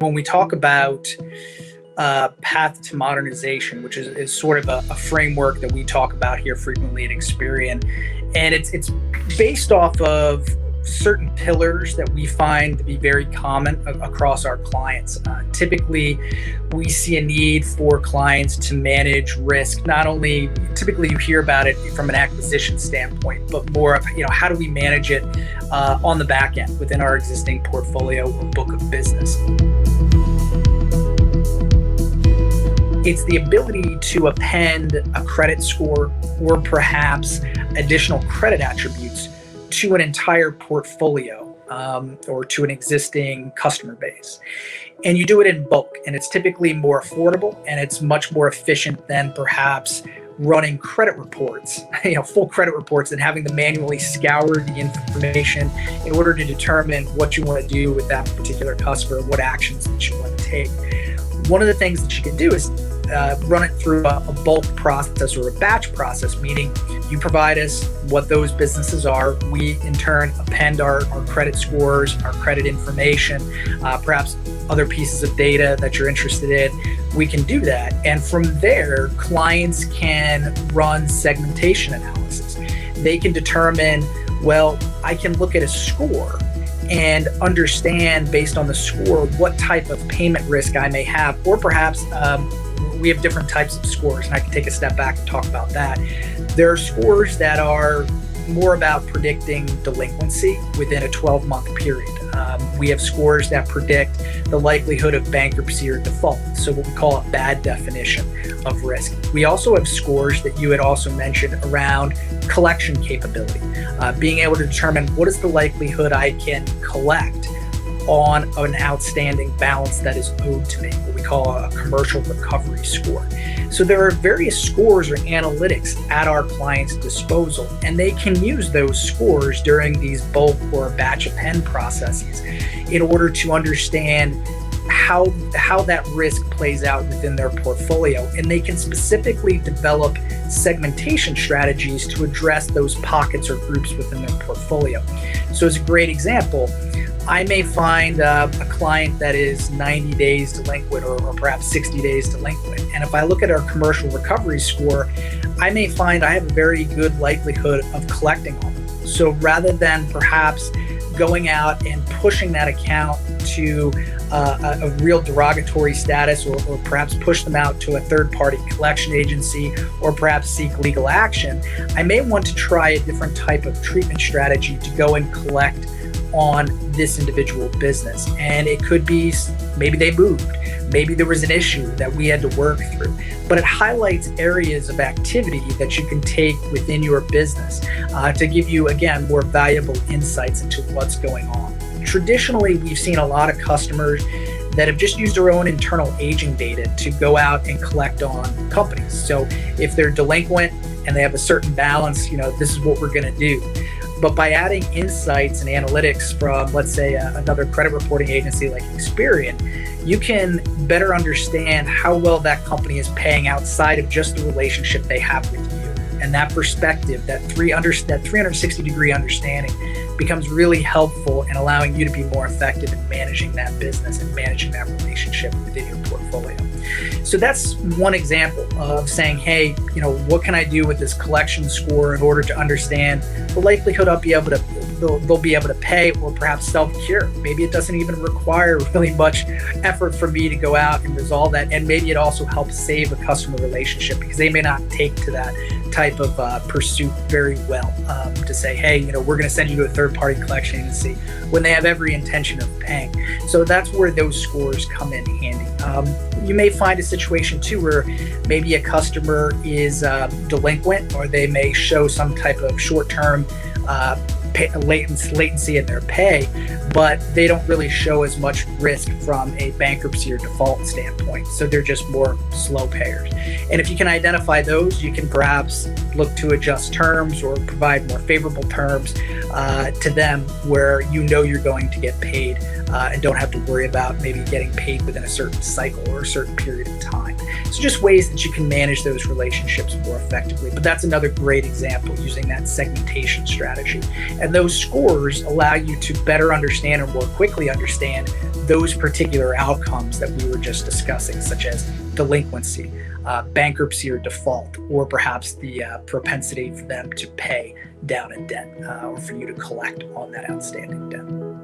when we talk about path to modernization, which is sort of a framework that we talk about here frequently at Experian, and it's based off of certain pillars that we find to be very common across our clients. Typically, we see a need for clients to manage risk. Not only typically you hear about it from an acquisition standpoint, but more of how do we manage it on the back end within our existing portfolio or book of business. It's the ability to append a credit score or perhaps additional credit attributes to an entire portfolio or to an existing customer base. And you do it in bulk, and it's typically more affordable and it's much more efficient than perhaps running credit reports, full credit reports, and having to manually scour the information in order to determine what you want to do with that particular customer, what actions that you want to take. One of the things that you can do is run it through a bulk process or a batch process, meaning you provide us what those businesses are. We, in turn, append our credit scores, our credit information, perhaps other pieces of data that you're interested in. We can do that. And from there, clients can run segmentation analysis. They can determine, well, I can look at a score and understand based on the score what type of payment risk I may have, or perhaps we have different types of scores, and I can take a step back and talk about that. There are scores that are more about predicting delinquency within a 12-month period. We have scores that predict the likelihood of bankruptcy or default, so what we call a bad definition of risk. We also have scores that you had also mentioned around collection capability, being able to determine what is the likelihood I can collect on an outstanding balance that is owed to me, what we call a commercial recovery score. So there are various scores or analytics at our client's disposal, and they can use those scores during these bulk or batch append processes in order to understand how that risk plays out within their portfolio. And they can specifically develop segmentation strategies to address those pockets or groups within their portfolio. So as a great example, I may find a client that is 90 days delinquent or perhaps 60 days delinquent. And if I look at our commercial recovery score, I may find I have a very good likelihood of collecting on them. So rather than perhaps going out and pushing that account to a real derogatory status or perhaps push them out to a third-party collection agency or perhaps seek legal action, I may want to try a different type of treatment strategy to go and collect on this individual business. And it could be maybe they moved, maybe there was an issue that we had to work through, but it highlights areas of activity that you can take within your business to give you, again, more valuable insights into what's going on. Traditionally, we've seen a lot of customers that have just used their own internal aging data to go out and collect on companies. So if they're delinquent and they have a certain balance, this is what we're going to do. But by adding insights and analytics from, let's say, another credit reporting agency like Experian, you can better understand how well that company is paying outside of just the relationship they have with you. And that perspective, that 360-degree understanding becomes really helpful in allowing you to be more effective in managing that business and managing that relationship within your portfolio. So that's one example of saying, hey, what can I do with this collection score in order to understand the likelihood they'll be able to pay or perhaps self-cure. Maybe it doesn't even require really much effort for me to go out and resolve that. And maybe it also helps save a customer relationship because they may not take to that type of pursuit very well to say, hey, we're going to send you to a third-party collection agency when they have every intention of paying. So that's where those scores come in handy. You may find a situation too where maybe a customer is delinquent, or they may show some type of short-term latency in their pay, but they don't really show as much risk from a bankruptcy or default standpoint. So they're just more slow payers. And if you can identify those, you can perhaps look to adjust terms or provide more favorable terms to them where you know you're going to get paid and don't have to worry about maybe getting paid within a certain cycle or a certain period of time. So just ways that you can manage those relationships more effectively. But that's another great example using that segmentation strategy. And those scores allow you to better understand and more quickly understand those particular outcomes that we were just discussing, such as delinquency, bankruptcy or default, or perhaps the propensity for them to pay down a debt or for you to collect on that outstanding debt.